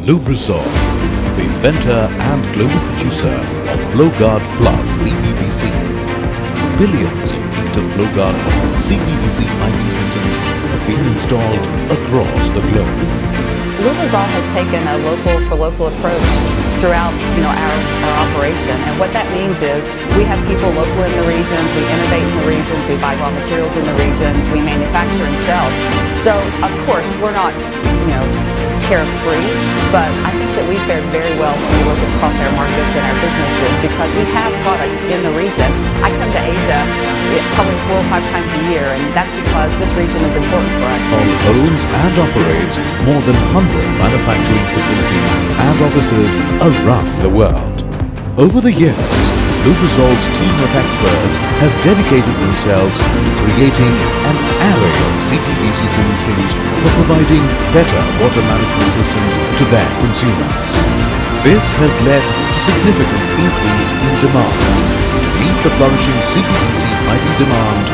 Lubrizol, the inventor and global producer of FlowGuard Plus CPVC. Billions of feet of FlowGuard CPVC piping systems have been installed across the globe. Lubrizol has taken a local approach throughout our operation, and what that means is we have people local in the regions, we innovate in the regions, we buy raw materials in the regions, we manufacture and sell. So of course we're not tariff-free, but I think that we fared very well when we look across our markets and our businesses because we have products in the region. I come to Asia probably 4 or 5 times a year, and that's because this region is important for us. Owns and operates more than 100 manufacturing facilities and offices around the world. Over the years, Lubrizol's team of experts have dedicated themselves to creating an array of CPVC solutions for providing better water management systems to their consumers. This has led to significant increase in demand. To meet the flourishing CPVC piping demand,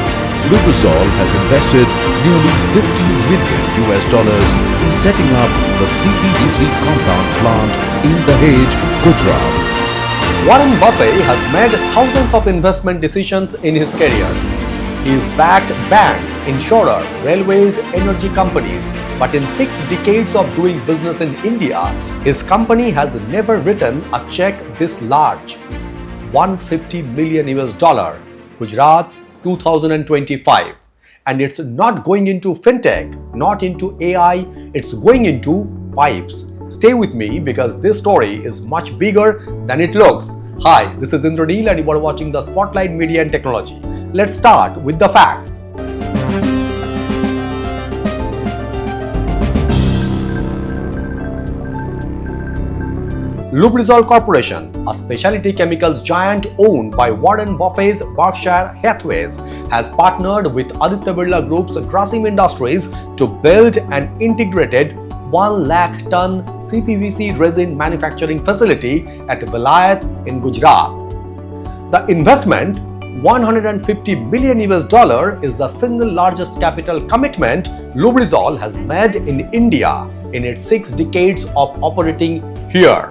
Lubrizol has invested nearly $50 million in setting up the CPVC compound plant in Dahej, Gujarat. Warren Buffett has made thousands of investment decisions in his career. He has backed banks, insurers, railways, energy companies. But in 6 decades of doing business in India, his company has never written a check this large. $150 million, Gujarat 2025. And it's not going into fintech, not into AI, it's going into pipes. Stay with me because this story is much bigger than it looks. Hi, this is Indranil and you are watching the Spotlight Media and Technology. Let's start with the facts. Lubrizol Corporation, a specialty chemicals giant owned by Warren Buffett's Berkshire Hathaway, has partnered with Aditya Birla Group's Grasim Industries to build an integrated 1 lakh ton CPVC resin manufacturing facility at Birla in Gujarat. The investment, $150 million, is the single largest capital commitment Lubrizol has made in India in its 6 decades of operating here.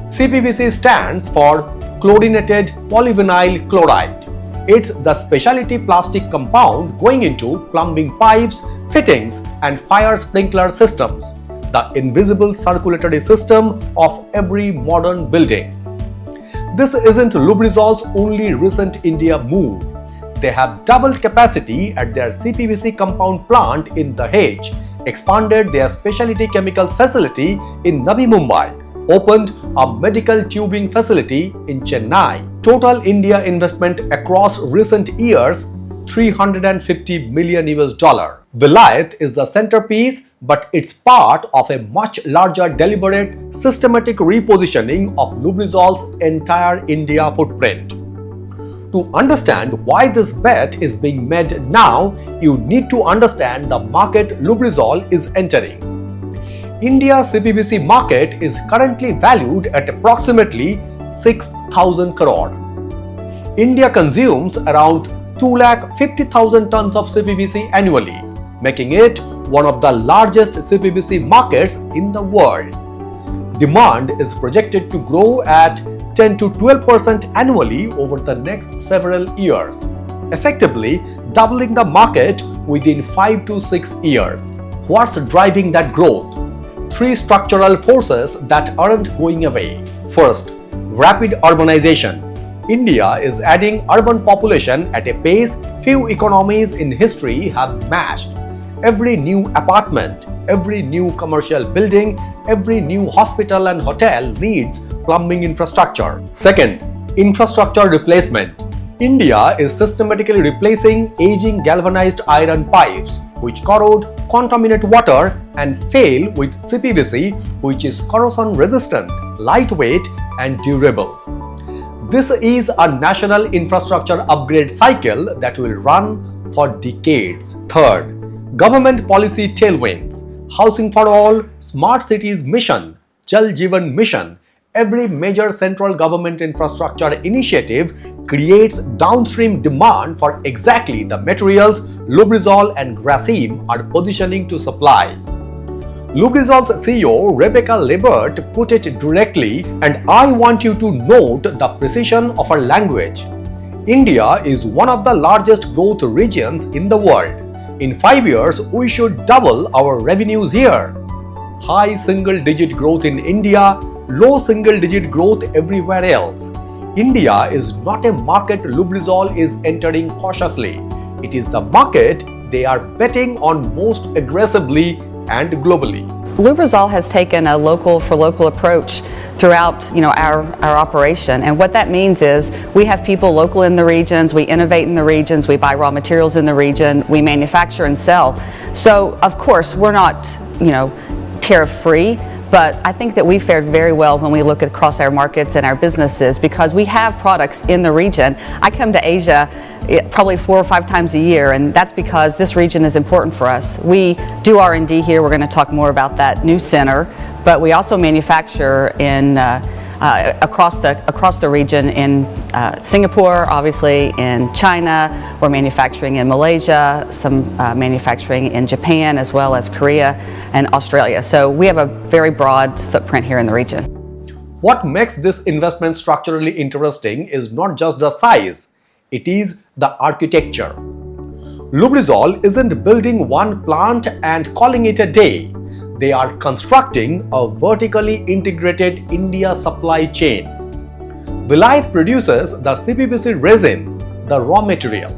CPVC stands for chlorinated polyvinyl chloride. It's the specialty plastic compound going into plumbing pipes, fittings and fire sprinkler systems, the invisible circulatory system of every modern building. This isn't Lubrizol's only recent India move. They have doubled capacity at their CPVC compound plant in Dahej, expanded their specialty chemicals facility in Navi Mumbai, opened a medical tubing facility in Chennai. Total India investment across recent years, $350 million. Birla is the centerpiece, but it's part of a much larger deliberate, systematic repositioning of Lubrizol's entire India footprint. To understand why this bet is being made now, you need to understand the market Lubrizol is entering. India's CPVC market is currently valued at approximately 6,000 crore. India consumes around 250,000 tons of CPVC annually, making it one of the largest CPVC markets in the world. Demand is projected to grow at 10 to 12% annually over the next several years, effectively doubling the market within 5 to 6 years. What's driving that growth? 3 structural forces that aren't going away. First, rapid urbanization. India is adding urban population at a pace few economies in history have matched. Every new apartment, every new commercial building, every new hospital and hotel needs plumbing infrastructure. Second, infrastructure replacement. India is systematically replacing aging galvanized iron pipes which corrode, contaminate water and fail with CPVC, which is corrosion resistant, lightweight and durable. This is a national infrastructure upgrade cycle that will run for decades. Third, government policy tailwinds. Housing for All, Smart Cities Mission, Jal Jeevan Mission, every major central government infrastructure initiative creates downstream demand for exactly the materials Lubrizol and Grasim are positioning to supply. Lubrizol's CEO Rebecca Lebert put it directly, and I want you to note the precision of her language. India is one of the largest growth regions in the world. In 5 years, we should double our revenues here. High single-digit growth in India, low single-digit growth everywhere else. India is not a market Lubrizol is entering cautiously. It is a market they are betting on most aggressively and globally. Lubrizol has taken a local for local approach throughout our operation, and what that means is we have people local in the regions, we innovate in the regions, we buy raw materials in the region, we manufacture and sell. So of course we're not tariff free, but I think that we fared very well when we look across our markets and our businesses because we have products in the region. I come to Asia probably 4 or 5 times a year, and that's because this region is important for us. We do R&D here. We're going to talk more about that new center, but we also manufacture in across the region in Singapore, obviously in China. We're manufacturing in Malaysia, some manufacturing in Japan, as well as Korea and Australia. So we have a very broad footprint here in the region. What makes this investment structurally interesting is not just the size, it is the architecture. Lubrizol isn't building one plant and calling it a day. They are constructing a vertically integrated India supply chain. Vilayat produces the CPVC resin, the raw material.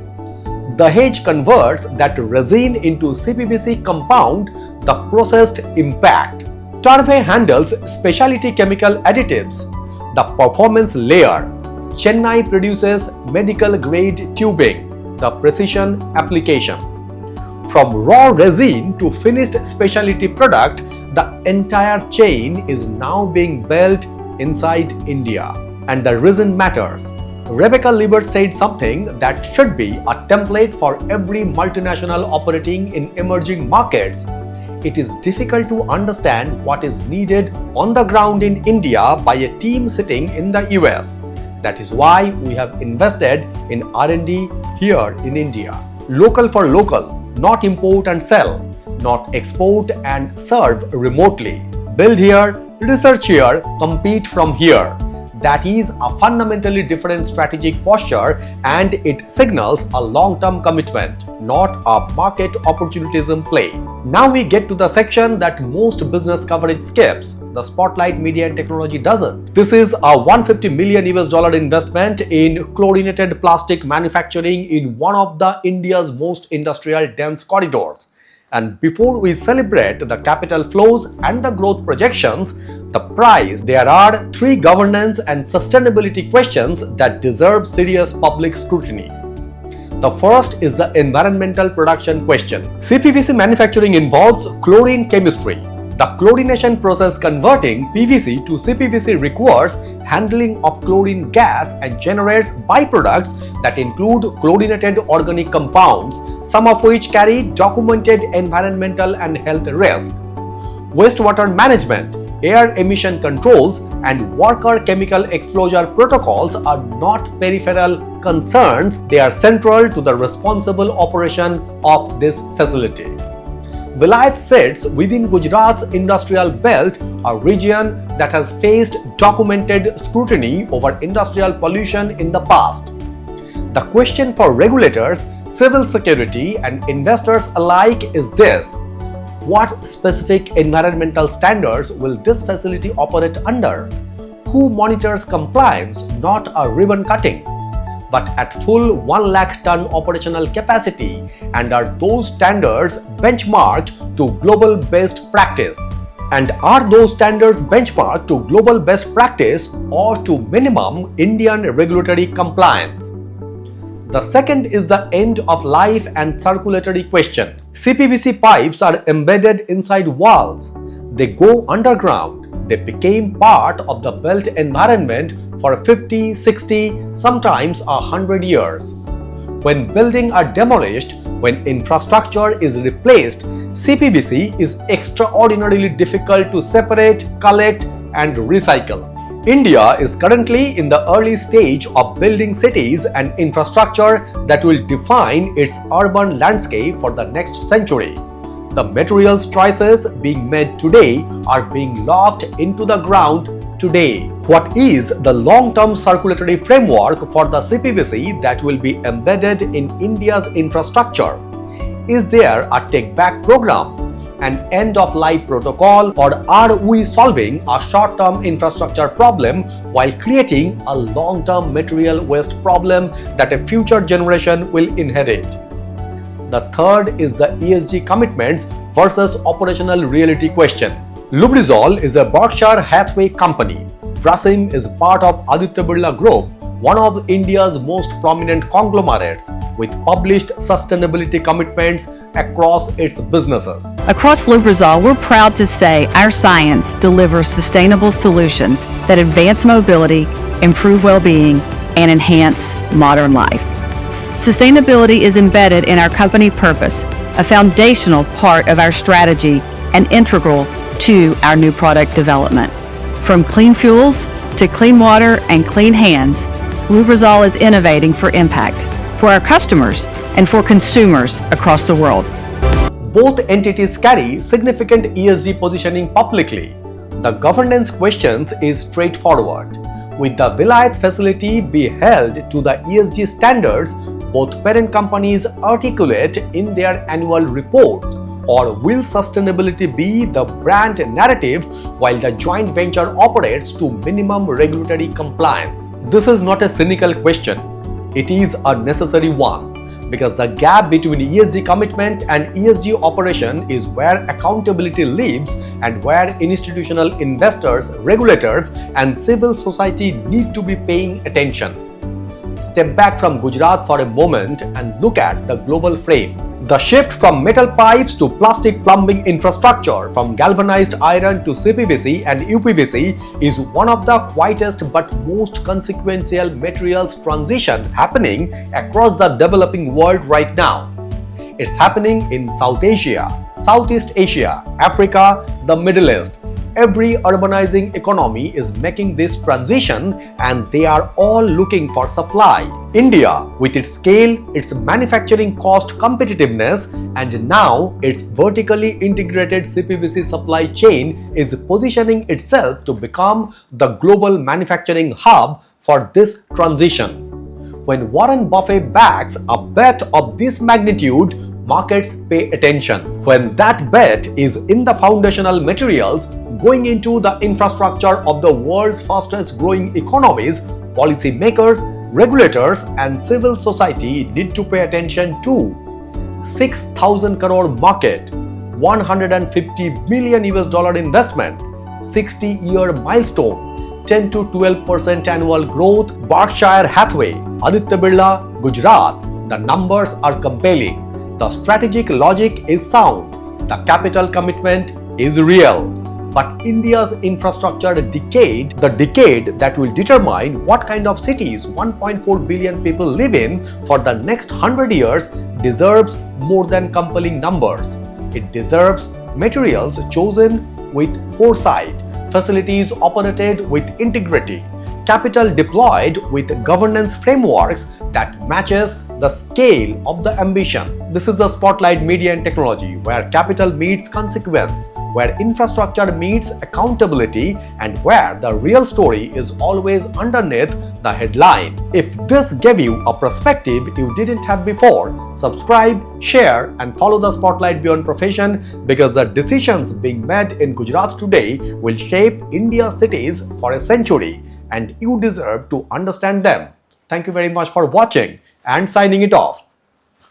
Dahej converts that resin into CPVC compound, the processed impact. Turbhe handles specialty chemical additives, the performance layer. Chennai produces medical grade tubing, the precision application. From raw resin to finished specialty product, the entire chain is now being built inside India. And the reason matters. Rebecca Lebert said something that should be a template for every multinational operating in emerging markets. It is difficult to understand what is needed on the ground in India by a team sitting in the US. That is why we have invested in R&D here in India. Local for local, not import and sell, not export and serve remotely. Build here, research here, compete from here. That is a fundamentally different strategic posture, and it signals a long-term commitment, not a market opportunism play. Now we get to the section that most business coverage skips. The spotlight media and technology doesn't. This is a $150 million investment in chlorinated plastic manufacturing in one of the India's most industrial dense corridors. And before we celebrate the capital flows and the growth projections, the price, there are 3 governance and sustainability questions that deserve serious public scrutiny. The first is the environmental production question. CPVC manufacturing involves chlorine chemistry. The chlorination process converting PVC to CPVC requires handling of chlorine gas and generates byproducts that include chlorinated organic compounds, some of which carry documented environmental and health risk. Wastewater management, air emission controls, and worker chemical exposure protocols are not peripheral concerns, they are central to the responsible operation of this facility. Vilayat sits within Gujarat's industrial belt, a region that has faced documented scrutiny over industrial pollution in the past. The question for regulators, civil security, and investors alike is this: what specific environmental standards will this facility operate under? Who monitors compliance, not a ribbon cutting, but at full 1 lakh ton operational capacity, and are those standards benchmarked to global best practice? And are those standards benchmarked to global best practice or to minimum Indian regulatory compliance? The second is the end of life and circulatory question. CPVC pipes are embedded inside walls. They go underground. They became part of the built environment for 50, 60, sometimes 100 years. When buildings are demolished, when infrastructure is replaced, CPVC is extraordinarily difficult to separate, collect, and recycle. India is currently in the early stage of building cities and infrastructure that will define its urban landscape for the next century. The materials choices being made today are being locked into the ground today. What is the long-term circulatory framework for the CPVC that will be embedded in India's infrastructure? Is there a take-back program, an end-of-life protocol, or are we solving a short-term infrastructure problem while creating a long-term material waste problem that a future generation will inherit? The third is the ESG commitments versus operational reality question. Lubrizol is a Berkshire Hathaway company. Grasim is part of Aditya Birla Group, one of India's most prominent conglomerates, with published sustainability commitments across its businesses. Across Lubrizol, we're proud to say our science delivers sustainable solutions that advance mobility, improve well-being, and enhance modern life. Sustainability is embedded in our company purpose, a foundational part of our strategy and integral to our new product development. From clean fuels to clean water and clean hands, Lubrizol is innovating for impact, for our customers, and for consumers across the world. Both entities carry significant ESG positioning publicly. The governance questions is straightforward. Will the Vilayat facility be held to the ESG standards both parent companies articulate in their annual reports, or will sustainability be the brand narrative while the joint venture operates to minimum regulatory compliance? This is not a cynical question. It is a necessary one, because the gap between ESG commitment and ESG operation is where accountability lives and where institutional investors, regulators, and civil society need to be paying attention. Step back from Gujarat for a moment and look at the global frame. The shift from metal pipes to plastic plumbing infrastructure, from galvanized iron to CPVC and UPVC is one of the quietest but most consequential materials transition happening across the developing world right now. It's happening in South Asia, Southeast Asia, Africa, the Middle East. Every urbanizing economy is making this transition and they are all looking for supply. India, with its scale, its manufacturing cost competitiveness, and now its vertically integrated CPVC supply chain is positioning itself to become the global manufacturing hub for this transition. When Warren Buffett backs a bet of this magnitude, markets pay attention. When that bet is in the foundational materials going into the infrastructure of the world's fastest growing economies, policymakers, regulators, and civil society need to pay attention too. 6,000 crore market, 150 million US dollar investment, 60-year milestone, 10 to 12% annual growth, Berkshire Hathaway, Aditya Birla, Gujarat. The numbers are compelling. The strategic logic is sound. The capital commitment is real. But India's infrastructure decade, the decade that will determine what kind of cities 1.4 billion people live in for the next 100 years, deserves more than compelling numbers. It deserves materials chosen with foresight, facilities operated with integrity, capital deployed with governance frameworks that matches the scale of the ambition. This is the Spotlight Media and Technology, where capital meets consequence, where infrastructure meets accountability, and where the real story is always underneath the headline. If this gave you a perspective you didn't have before, subscribe, share, and follow the Spotlight Beyond Profession, because the decisions being made in Gujarat today will shape India's cities for a century, and you deserve to understand them. Thank you very much for watching and signing it off.